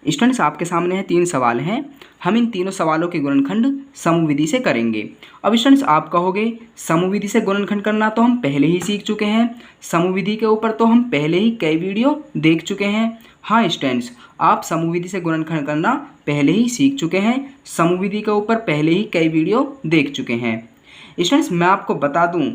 Students आपके सामने है 3 सवाल हैं। हम इन तीनों सवालों के गुणनखंड समविधि से करेंगे। अब स्टूडेंट्स आप कहोगे समविधि से गुणनखंड करना तो हम पहले ही सीख चुके हैं, समविधि के ऊपर तो हम पहले ही कई वीडियो देख चुके हैं। हाँ स्टूडेंट्स, आप समविधि से गुणनखंड करना पहले ही सीख चुके हैं, समविधि के ऊपर पहले ही कई वीडियो देख चुके हैं। स्टूडेंट्स मैं आपको बता दूँ,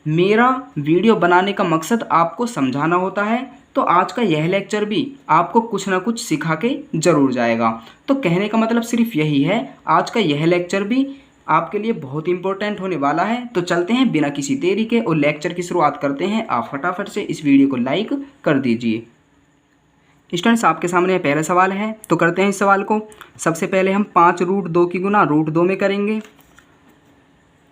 मेरा वीडियो बनाने का मकसद आपको समझाना होता है, तो आज का यह लेक्चर भी आपको कुछ ना कुछ सिखा के ज़रूर जाएगा। तो कहने का मतलब सिर्फ यही है, आज का यह लेक्चर भी आपके लिए बहुत इंपॉर्टेंट होने वाला है। तो चलते हैं बिना किसी देरी के और लेक्चर की शुरुआत करते हैं। आप फटाफट से इस वीडियो को लाइक कर दीजिए। स्टूडेंट्स आपके सामने पहला सवाल है, तो करते हैं इस सवाल को। सबसे पहले हम 5√2 की गुना √2 में करेंगे।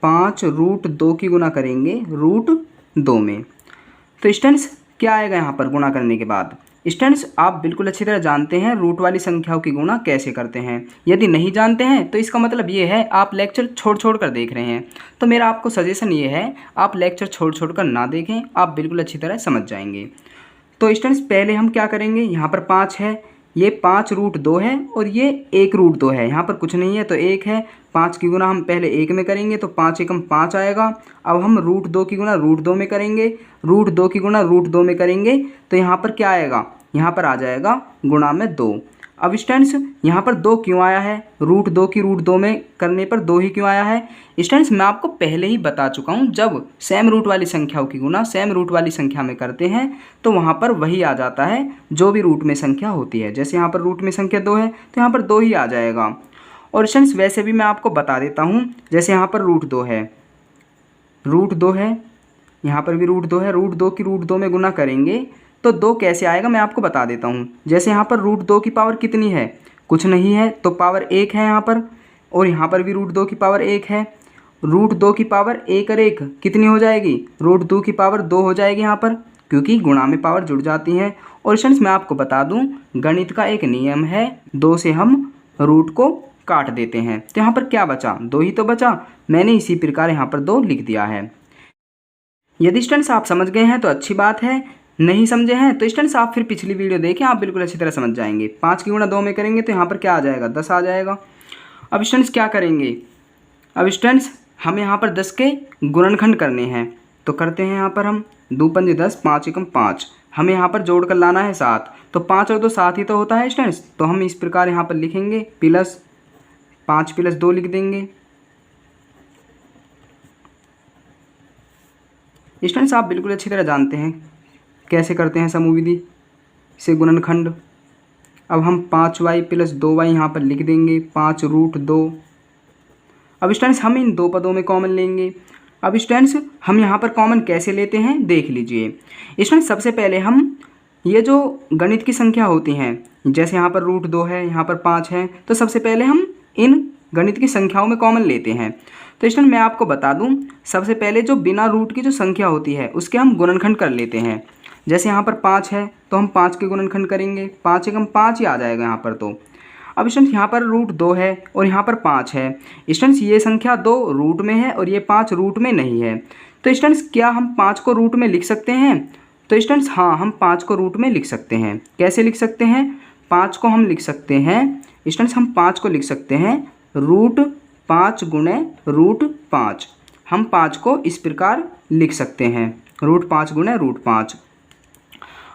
5√2 की गुना करेंगे √2 में। तो स्टूडेंट्स क्या आएगा यहाँ पर गुणा करने के बाद? स्टूडेंट्स आप बिल्कुल अच्छी तरह जानते हैं रूट वाली संख्याओं की गुणा कैसे करते हैं। यदि नहीं जानते हैं तो इसका मतलब ये है आप लेक्चर छोड़ कर देख रहे हैं। तो मेरा आपको सजेशन ये है, आप लेक्चर छोड़ कर ना देखें, आप बिल्कुल अच्छी तरह समझ जाएंगे। तो स्टूडेंट्स पहले हम क्या करेंगे, यहाँ पर 5 है, ये 5√2 है और ये 1√2 है। यहाँ पर कुछ नहीं है तो 1 है। 5 की गुना हम पहले 1 में करेंगे तो 5 एकम 5 आएगा। अब हम √2 की गुना √2 में करेंगे, √2 की गुना √2 में करेंगे तो यहाँ पर क्या आएगा, यहाँ पर आ जाएगा गुणा में 2। अब स्टूडेंट्स यहाँ पर 2 क्यों आया है, √2 की √2 में करने पर 2 ही क्यों आया है? स्टूडेंट्स मैं आपको पहले ही बता चुका हूँ, जब सेम रूट वाली संख्याओं की गुणा सेम रूट वाली संख्या में करते हैं तो वहाँ पर वही आ जाता है जो भी रूट में संख्या होती है। जैसे यहाँ पर रूट में संख्या 2 है तो यहाँ पर 2 ही आ जाएगा। और स्टूडेंट्स वैसे भी मैं आपको बता देता हूँ, जैसे यहाँ पर √2 है, √2 है, यहाँ पर भी √2 है, √2 की √2 में गुना करेंगे तो 2 कैसे आएगा मैं आपको बता देता हूँ। जैसे यहाँ पर √2 की पावर कितनी है, कुछ नहीं है तो पावर 1 है यहाँ पर, और यहाँ पर भी √2 की पावर 1 है। √2 की पावर 1 और 1 कितनी हो जाएगी, √2 की पावर 2 हो जाएगी यहाँ पर, क्योंकि गुणा में पावर जुड़ जाती हैं। और स्टूडेंट्स मैं आपको बता दूँ, गणित का एक नियम है, 2 से हम रूट को काट देते हैं। तो यहाँ पर क्या बचा, 2 ही तो बचा, मैंने इसी प्रकार यहाँ पर 2 लिख दिया है। यदि स्टूडेंट्स आप समझ गए हैं तो अच्छी बात है, नहीं समझे हैं तो स्टूडेंट्स आप फिर पिछली वीडियो देखें, आप बिल्कुल अच्छी तरह समझ जाएंगे। 5 की गुणा 2 में करेंगे तो यहाँ पर क्या आ जाएगा, 10 आ जाएगा। अब स्टूडेंट्स क्या करेंगे, अब स्टूडेंट्स हमें यहाँ पर 10 के गुणनखंड करने हैं, तो करते हैं यहाँ पर हम 2 पंजे 10, 5 एकम 5, हमें यहाँ पर जोड़ कर लाना है 7, तो 5 और 2 7 ही तो होता है स्टूडेंट्स। तो हम इस प्रकार यहाँ पर लिखेंगे प्लस 5 + 2 लिख देंगे। स्टूडेंट्स आप बिल्कुल अच्छी तरह जानते हैं कैसे करते हैं समविधि से गुणनखंड। अब हम 5y + 2y यहाँ पर लिख देंगे, 5√2। अब स्टूडेंट्स हम इन 2 पदों में कॉमन लेंगे। अब स्टूडेंट्स हम यहाँ पर कॉमन कैसे लेते हैं देख लीजिए। स्टूडेंट्स सबसे पहले हम ये जो गणित की संख्या होती हैं, जैसे यहाँ पर √2 है, यहाँ पर 5 है, तो सबसे पहले हम इन गणित की संख्याओं में कॉमन लेते हैं। तो स्टूडेंट मैं आपको बता दूं, सबसे पहले जो बिना रूट की जो संख्या होती है उसके हम गुणनखंड कर लेते हैं। जैसे यहाँ पर 5 है तो हम 5 के गुणनखंड करेंगे, 5 एकम 5 ही आ जाएगा यहाँ पर। तो अब स्टूडेंट यहाँ पर √2 है और यहाँ पर 5 है। स्टूडेंट्स ये संख्या 2 रूट में है और ये 5 रूट में नहीं है। तो स्टूडेंट्स क्या हम 5 को रूट में लिख सकते हैं? तो स्टूडेंट्स हाँ, हम 5 को रूट में लिख सकते हैं। कैसे लिख सकते हैं? 5 को हम लिख सकते हैं स्टूडेंट्स, हम 5 को लिख सकते हैं √5 गुणे √5। हम 5 को इस प्रकार लिख सकते हैं, √5 गुणे √5।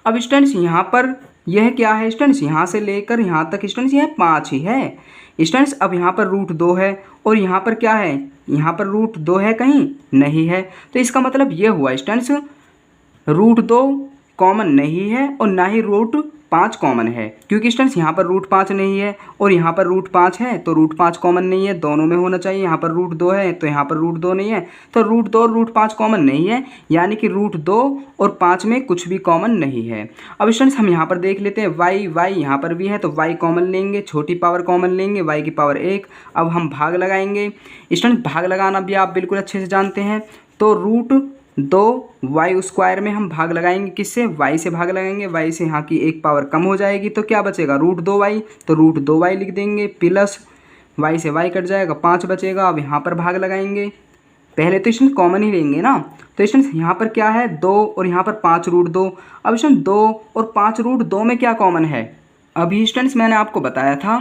अब स्टूडेंट्स यहाँ पर यह क्या है स्टूडेंट्स, यहाँ से लेकर यहाँ तक स्टूडेंट्स यह 5 ही है। स्टूडेंट्स अब यहाँ पर √2 है और यहाँ पर क्या है, यहाँ पर √2 है कहीं नहीं है। तो इसका मतलब ये हुआ स्टूडेंट्स, √2 कॉमन नहीं है और ना ही √5 कॉमन है, क्योंकि स्टूडेंट्स यहाँ पर √5 नहीं है और यहाँ पर √5 है, तो √5 कॉमन नहीं है, दोनों में होना चाहिए। यहाँ पर √2 है तो यहाँ पर √2 नहीं है, तो √2 और √5 कॉमन नहीं है, यानी कि √2 और 5 में कुछ भी कॉमन नहीं है। अब स्टूडेंट्स हम यहाँ पर देख लेते हैं y यहाँ पर भी है तो y कॉमन लेंगे, छोटी पावर कॉमन लेंगे, y की पावर 1। अब हम भाग लगाएंगे। स्टूडेंट्स भाग लगाना भी आप बिल्कुल अच्छे से जानते हैं, तो √2y² में हम भाग लगाएंगे, किससे, y से भाग लगाएंगे, y से यहाँ की एक पावर कम हो जाएगी तो क्या बचेगा, √2y, तो √2y लिख देंगे, प्लस y से y कट जाएगा, 5 बचेगा। अब यहाँ पर भाग लगाएंगे, पहले तो स्टूडेंट कॉमन ही लेंगे ना, तो स्टूडेंट यहाँ पर क्या है 2 और यहाँ पर 5√2। अब स्टूडेंट 2 और 5√2 में क्या कॉमन है, अभी स्टूडेंट्स मैंने आपको बताया था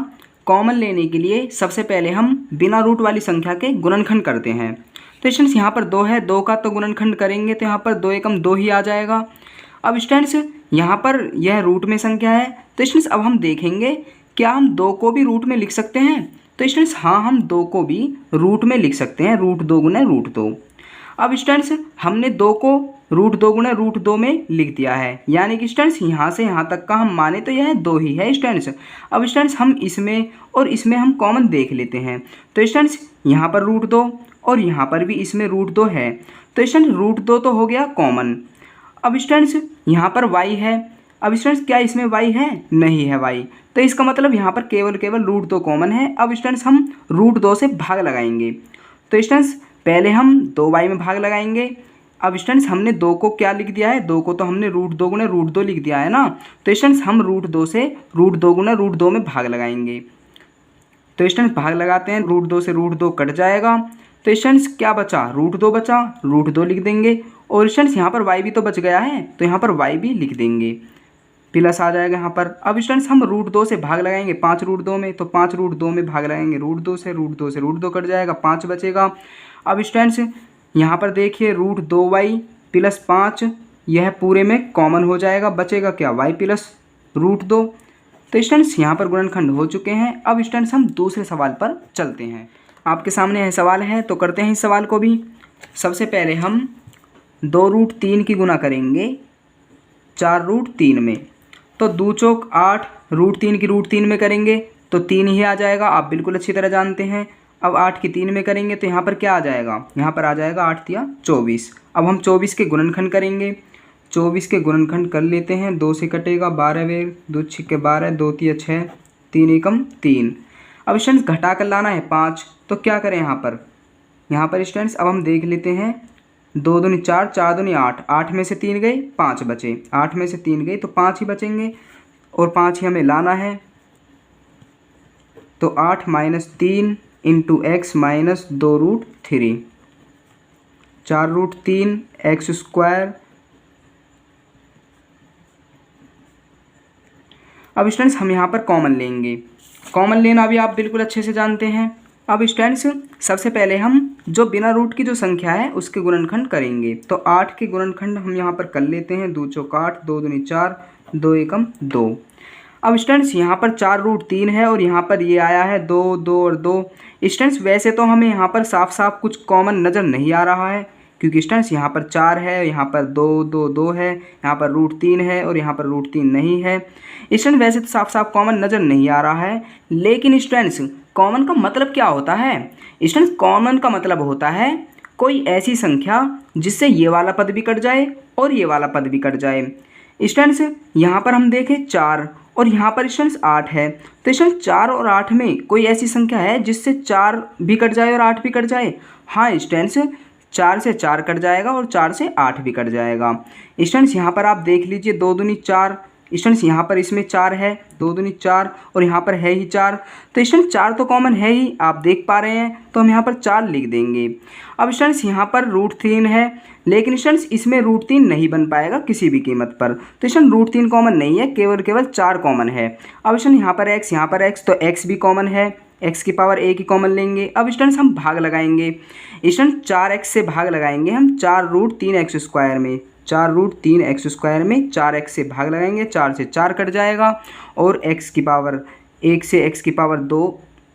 कॉमन लेने के लिए सबसे पहले हम बिना रूट वाली संख्या के गुणनखंड करते हैं। तो स्टूडेंट्स यहाँ पर 2 है, 2 का तो गुणनखंड करेंगे तो यहाँ पर 2 एकम 2 ही आ जाएगा। अब स्टूडेंट्स यहाँ पर यह रूट में संख्या है, तो स्टूडेंट्स अब हम देखेंगे क्या हम 2 को भी रूट में लिख सकते हैं। तो स्टूडेंट्स हाँ, हम 2 को भी रूट में लिख सकते हैं, रूट 2 गुना रूट 2। अब स्टूडेंट्स हमने 2 को रूट 2 गुना रूट 2 में लिख दिया है, यानी कि स्टूडेंट्स यहाँ से यहाँ तक का हम माने तो यह 2 ही है स्टूडेंट्स। अब स्टूडेंट्स हम इसमें और इसमें हम कॉमन देख लेते हैं। तो स्टूडेंट्स यहाँ पर रूट 2 और यहाँ पर भी इसमें रूट 2 है, तो स्टूडेंट्स रूट 2 तो हो गया कॉमन। अब स्टूडेंट्स यहाँ पर y है, अब स्टूडेंट्स क्या इसमें y है? नहीं है y, तो इसका मतलब यहाँ पर केवल रूट 2 कॉमन है। अब स्टूडेंट्स हम रूट 2 से भाग लगाएंगे, तो स्टूडेंट्स पहले हम 2y में भाग लगाएंगे। अब स्टूडेंट्स हमने 2 को क्या लिख दिया है? 2 को तो हमने रूट 2 गुना रूट 2 लिख दिया है ना, तो स्टूडेंट्स हम रूट 2 से रूट 2 गुना रूट 2 में भाग लगाएंगे। तो स्टूडेंट्स भाग लगाते हैं, रूट 2 से रूट 2 कट जाएगा, तो स्टूडेंट्स क्या बचा? रूट 2 बचा, रूट 2 लिख देंगे। और स्टूडेंट्स यहाँ पर y भी तो बच गया है, तो यहाँ पर y भी लिख देंगे, प्लस आ जाएगा यहाँ पर। अब स्टूडेंट्स हम रूट 2 से भाग लगाएंगे 5 रूट 2 में, तो 5 रूट 2 में भाग लगाएंगे रूट 2 से, रूट 2 से रूट 2 कट जाएगा, 5 बचेगा। अब स्टूडेंट्स यहाँ पर देखिए रूट 2y प्लस 5 यह पूरे में कॉमन हो जाएगा, बचेगा क्या? y plus root 2। तो स्टूडेंट्स यहाँ पर गुणनखंड हो चुके हैं। अब स्टूडेंट्स हम दूसरे सवाल पर चलते हैं। आपके सामने यह सवाल है, तो करते हैं इस सवाल को भी। सबसे पहले हम 2 रूट 3 की गुना करेंगे 4 रूट 3 में, तो 2 चौक 8, रूट 3 की रूट 3 में करेंगे तो 3 ही आ जाएगा, आप बिल्कुल अच्छी तरह जानते हैं। अब 8 की 3 में करेंगे तो यहाँ पर क्या आ जाएगा? यहाँ पर आ जाएगा 8 तिया 24। अब हम 24 के गुणनखंड करेंगे, 24 के गुणनखंड कर लेते हैं, 2 से कटेगा 12 वेर, 2 छिक्के 12, 2 तिया 6, 3 एकम 3। अब स्टूडेंट्स घटा कर लाना है 5, तो क्या करें यहाँ पर स्टूडेंट्स अब हम देख लेते हैं, 2 दूनी 4, 4 दूनी 8, 8 में से 3 गए 5 बचे, 8 में से 3 गए तो 5 ही बचेंगे और 5 ही हमें लाना है। तो 8 minus 3 into x minus 2 root 3, 4 root 3 x square. अब स्टूडेंट्स हम यहाँ पर कॉमन लेंगे, कॉमन लेना भी आप बिल्कुल अच्छे से जानते हैं। अब स्टूडेंट्स सबसे पहले हम जो बिना रूट की जो संख्या है उसके गुणनखंड करेंगे, तो 8 के गुणनखंड हम यहाँ पर कर लेते हैं, 2 चौक 8, 2 दूनी 4, 2 एकम 2। अब स्टूडेंट्स यहाँ पर 4 रूट 3 है और यहाँ पर ये आया है 2, 2 और 2। स्टूडेंट्स वैसे तो हमें यहाँ पर साफ साफ कुछ कॉमन नज़र नहीं आ रहा है, क्योंकि स्टूडेंट्स यहाँ पर 4 है, यहाँ पर 2, 2, 2 है, यहाँ पर रूट 3 है और यहाँ पर रूट 3 नहीं है। स्टूडेंट्स वैसे तो साफ साफ कॉमन नज़र नहीं आ रहा है, लेकिन स्टूडेंट्स कॉमन का मतलब क्या होता है? स्टूडेंट्स कॉमन का मतलब होता है कोई ऐसी संख्या जिससे ये वाला पद भी कट जाए और ये वाला पद भी कट जाए। स्टूडेंट्स यहाँ पर हम देखें 4 और यहाँ पर स्टूडेंट्स 8 है, तो स्टूडेंट्स 4 और 8 में कोई ऐसी संख्या है जिससे 4 भी कट जाए और 8 भी कट जाए? हाँ स्टूडेंट्स, 4 से 4 कट जाएगा और 4 से 8 भी कट जाएगा। स्टूडेंट्स यहाँ पर आप देख लीजिए 2 दूनी 4, स्टूडेंट्स यहाँ पर इसमें 4 है, 2 दूनी 4 और यहाँ पर है ही 4, तो स्टूडेंट्स 4 तो कॉमन है ही, आप देख पा रहे हैं, तो हम यहाँ पर 4 लिख देंगे। अब स्टूडेंट्स यहाँ पर रूट 3 है, लेकिन स्टूडेंट्स इसमें रूट 3 नहीं बन पाएगा किसी भी कीमत पर, तो स्टूडेंट रूट 3 कॉमन नहीं है, केवल 4 कॉमन है। अब स्टूडेंट यहाँ पर x, तो x भी कॉमन है, x की पावर 1 ही कॉमन लेंगे। अब स्टूडेंट्स हम भाग लगाएंगे, स्टूडेंट 4x से भाग लगाएंगे हम 4 रूट 3 एक्स स्क्वायर में, 4 रूट 3 एक्स स्क्वायर में 4x से भाग लगाएंगे, 4 से 4 कट जाएगा और x की पावर 1 से x की पावर 2,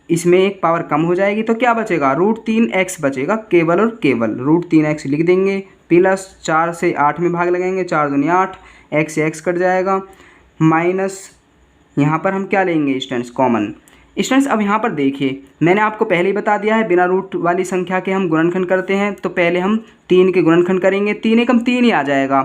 इसमें एक पावर कम हो जाएगी, तो क्या बचेगा? रूट 3x बचेगा, केवल और केवल रूट 3x लिख देंगे, प्लस 4 से 8 में भाग लगाएंगे, 4 दूनी 8, x से x कट जाएगा, माइनस यहाँ पर हम क्या लेंगे स्टूडेंट्स? कॉमन। स्टूडेंट्स अब यहाँ पर देखिए, मैंने आपको पहले ही बता दिया है बिना रूट वाली संख्या के हम गुणनखंड करते हैं, तो पहले हम 3 के गुणनखंड करेंगे, 3 एकम 3 ही आ जाएगा।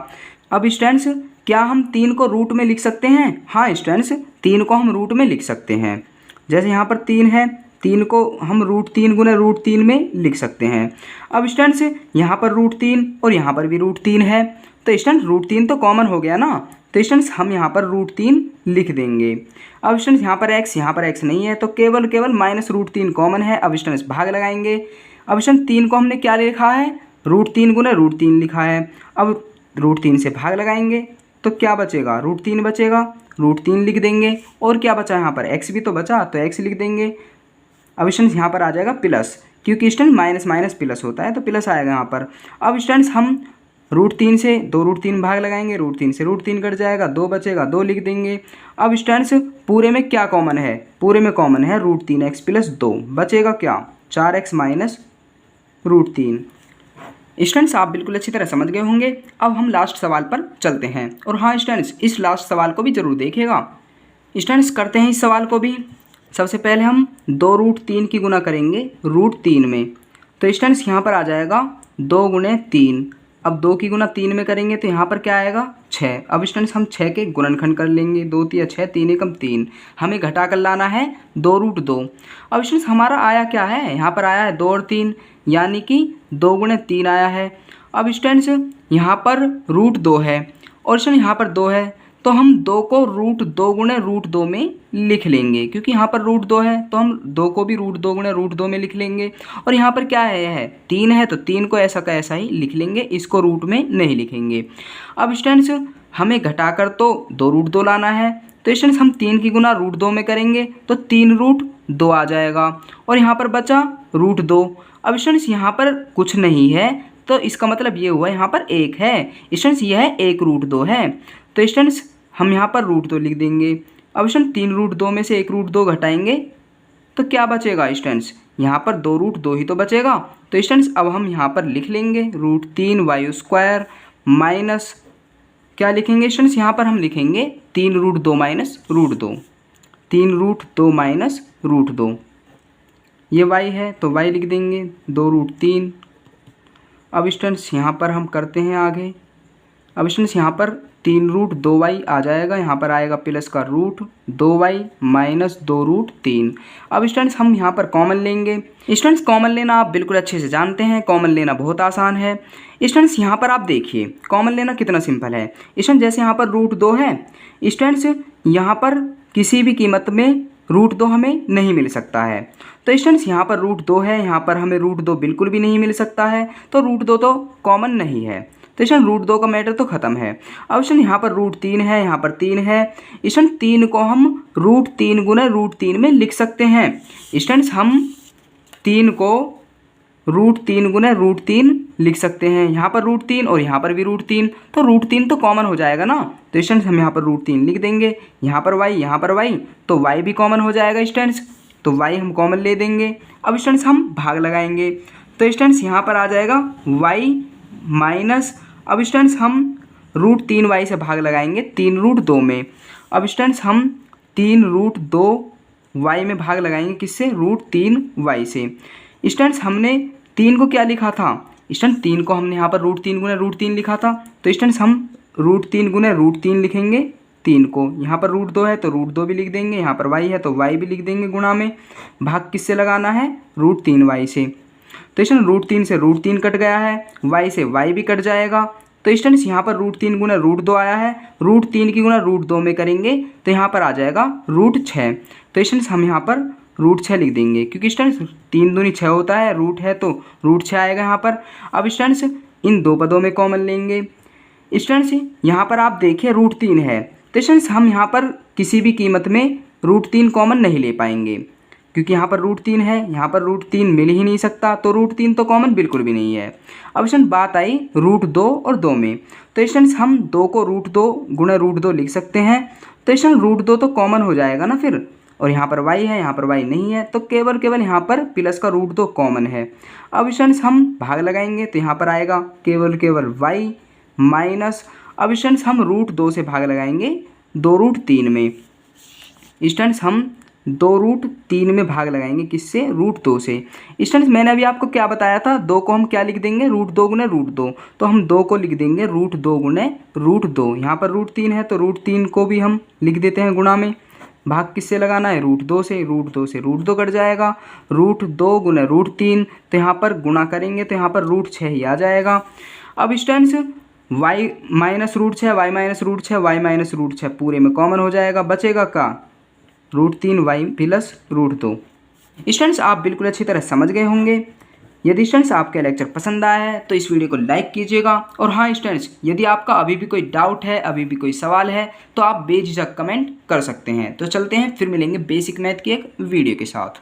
अब स्टूडेंट्स क्या हम 3 को रूट में लिख सकते हैं? हाँ स्टूडेंट्स, 3 को हम रूट में लिख सकते हैं। जैसे यहाँ पर 3 है, 3 को हम रूट 3 गुना रूट 3 में लिख सकते हैं। अब स्टूडेंट्स यहाँ पर रूट 3 और यहाँ पर भी रूट 3 है, तो स्टूडेंट्स रूट 3 तो कॉमन हो गया ना, तो स्टूडेंट्स हम यहाँ पर रूट 3 लिख देंगे। अब स्टूडेंट्स यहाँ पर x नहीं है, तो केवल माइनस रूट 3 कॉमन है। अब स्टूडेंट्स भाग लगाएंगे, अब स्टूडेंट्स 3 को हमने क्या लिखा है? रूट 3 गुना रूट 3 लिखा है। अब रूट 3 से भाग लगाएंगे तो क्या बचेगा? रूट 3 बचेगा √3 लिख देंगे। और क्या बचा यहाँ पर, x भी तो बचा, तो x लिख देंगे। अब स्टूडेंट्स यहाँ पर आ जाएगा प्लस, क्योंकि स्टूडेंट माइनस माइनस प्लस होता है तो प्लस आएगा यहाँ पर। अब स्टूडेंट्स हम √3 से 2√3 भाग लगाएंगे, √3 से √3 कट जाएगा, 2 बचेगा, 2 लिख देंगे। अब स्टूडेंट्स पूरे में क्या कॉमन है, पूरे में कॉमन है √3x + 2, बचेगा क्या 4x - √3। स्टूडेंट्स आप बिल्कुल अच्छी तरह समझ गए होंगे। अब हम लास्ट सवाल पर चलते हैं। और हाँ स्टूडेंट्स, इस लास्ट सवाल को भी ज़रूर देखिएगा। स्टूडेंट्स करते हैं इस सवाल को भी। सबसे पहले हम 2√3 की गुना करेंगे √3 में, तो स्टूडेंट्स यहाँ पर आ जाएगा 2 × 3। अब 2 की गुना 3 में करेंगे तो यहाँ पर क्या आएगा 6। अब स्टूडेंट्स हम 6 के गुणनखंड कर लेंगे, 2 × 6 3 × 3, हमें घटा कर लाना है 2√2। अब स्टूडेंट्स हमारा आया क्या है, यहाँ पर आया है 2 और 3, यानी कि 2 × 3 आया है। अब स्टूडेंट्स यहाँ पर √2 है और स्टूडेंट यहाँ पर 2 है, तो हम 2 को √2 × √2 में लिख लेंगे, क्योंकि यहाँ पर √2 है तो हम 2 को भी √2 × √2 में लिख लेंगे। और यहाँ पर क्या है 3 है, तो 3 को ऐसा का ऐसा ही लिख लेंगे, इसको रूट में नहीं लिखेंगे। अब स्टूडेंट्स हमें घटाकर तो 2√2 लाना है, तो स्टूडेंट्स हम 3 की गुना √2 में करेंगे तो 3√2 आ जाएगा, और यहाँ पर बचा √2। अब स्टूडेंट्स यहाँ पर कुछ नहीं है, तो इसका मतलब ये हुआ यहाँ पर 1 है। स्टूडेंट्स यह 1√2 है, तो स्टूडेंट्स हम यहाँ पर √2 लिख देंगे। अब स्टूडेंट 3√2 में से 1√2 घटाएंगे तो क्या बचेगा स्टूडेंट्स, यहाँ पर 2√2 ही तो बचेगा। तो स्टूडेंट्स अब हम यहाँ पर लिख लेंगे √3y² माइनस क्या लिखेंगे स्टूडेंट्स, यहाँ पर हम लिखेंगे 3√2 - √2, 3√2 - √2। ये y है तो y लिख देंगे 2√3। अब स्टूडेंट्स यहाँ पर हम करते हैं आगे। अब स्टूडेंट्स यहाँ पर 3√2y आ जाएगा, यहाँ पर आएगा प्लस का √2y - 2√3। अब स्टूडेंट्स हम यहाँ पर कॉमन लेंगे। स्टूडेंट्स कॉमन लेना आप बिल्कुल अच्छे से जानते हैं, कॉमन लेना बहुत आसान है। स्टूडेंट्स यहाँ पर आप देखिए कॉमन लेना कितना सिंपल है। स्टूडेंट्स जैसे यहाँ पर √2 है, स्टूडेंट्स यहाँ पर किसी भी कीमत में √2 हमें नहीं मिल सकता है, तो स्टूडेंट्स यहाँ पर √2 है, यहाँ पर हमें √2 बिल्कुल भी नहीं मिल सकता है, तो √2 तो कॉमन नहीं है, तो स्टूडेंट √2 का मैटर तो खत्म है। अब स्टूडेंट यहाँ पर √3 है, यहाँ पर 3 है, स्टूडेंट 3 को हम √3 × √3 में लिख सकते हैं। स्टूडेंट्स हम 3 को √3 × √3 लिख सकते हैं, यहाँ पर √3 और यहाँ पर भी √3, तो √3 तो कॉमन हो जाएगा ना, तो स्टूडेंट्स हम यहाँ पर √3 लिख देंगे। यहाँ पर y, यहाँ पर y, तो y भी कॉमन हो जाएगा स्टूडेंट्स, तो y हम कॉमन ले देंगे। अब स्टूडेंट्स हम भाग लगाएंगे, तो स्टूडेंट्स यहाँ पर आ जाएगा y माइनस, अब स्टूडेंट्स हम √3y से भाग लगाएंगे 3√2 में। अब स्टूडेंट्स हम 3√2y में भाग लगाएंगे किससे, √3y से। स्टूडेंट्स हमने 3 को क्या लिखा था, स्टूडेंट 3 को हमने यहाँ पर √3 × √3 लिखा था, तो स्टूडेंट्स हम √3 × √3 लिखेंगे 3 को। यहाँ पर √2 है तो √2 भी लिख देंगे, यहाँ पर y है तो y भी लिख देंगे गुणा में। भाग किससे लगाना है, √3y से। तो स्टूडेंट √3 से √3 कट गया है, y से y भी कट जाएगा, तो स्टूडेंट्स यहाँ पर √3 × √2 आया है, √3 की गुना √2 में करेंगे तो यहाँ पर आ जाएगा √6। तो स्टूडेंट्स हम यहाँ पर √6 लिख देंगे, क्योंकि स्टूडेंट्स 3 दूनी 6 होता है, रूट है तो √6 आएगा यहाँ पर। अब स्टूडेंट्स इन दो पदों में कॉमन लेंगे। स्टूडेंट्स यहाँ पर आप देखिए √3 है, तो स्टूडेंट्स हम यहाँ पर किसी भी कीमत में √3 कॉमन नहीं ले पाएंगे, क्योंकि यहाँ पर √3 है, यहाँ पर √3 मिल ही नहीं सकता, तो √3 तो कॉमन बिल्कुल भी नहीं है। अब स्टूडेंट बात आई √2 और 2 में, तो स्टूडेंट्स हम 2 को √2 × √2 लिख सकते हैं, तो स्टूडेंट √2 तो कॉमन हो जाएगा ना फिर, और यहाँ पर y है, यहाँ पर y नहीं है, तो केवल यहाँ पर प्लस का √2 कॉमन है। अब स्टूडेंट्स हम भाग लगाएंगे तो यहाँ पर आएगा केवल y माइनस, अब स्टूडेंट्स हम √2 से भाग लगाएंगे 2√3 में। स्टूडेंट्स हम 2√3 में भाग लगाएंगे किससे, √2 से। स्टूडेंट्स मैंने अभी आपको क्या बताया था, 2 को हम क्या लिख देंगे, √2 × √2, तो हम 2 को लिख देंगे √2 × √2। यहाँ पर √3 है तो √3 को भी हम लिख देते हैं गुणा में। भाग किससे लगाना है, √2 से, √2 से √2 कट जाएगा, √2 × √3, तो यहाँ पर गुणा करेंगे तो यहाँ पर √6 ही आ जाएगा। अब स्टूडेंट्स y - √6, y - √6, y - √6 पूरे में कॉमन हो जाएगा, बचेगा का √3y + √2। स्टूडेंट्स आप बिल्कुल अच्छी तरह समझ गए होंगे। यदि स्टूडेंट्स आपका लेक्चर पसंद आया है तो इस वीडियो को लाइक कीजिएगा। और हाँ स्टूडेंट्स, यदि आपका अभी भी कोई डाउट है, अभी भी कोई सवाल है, तो आप बेझिझक कमेंट कर सकते हैं। तो चलते हैं, फिर मिलेंगे बेसिक मैथ की एक वीडियो के साथ।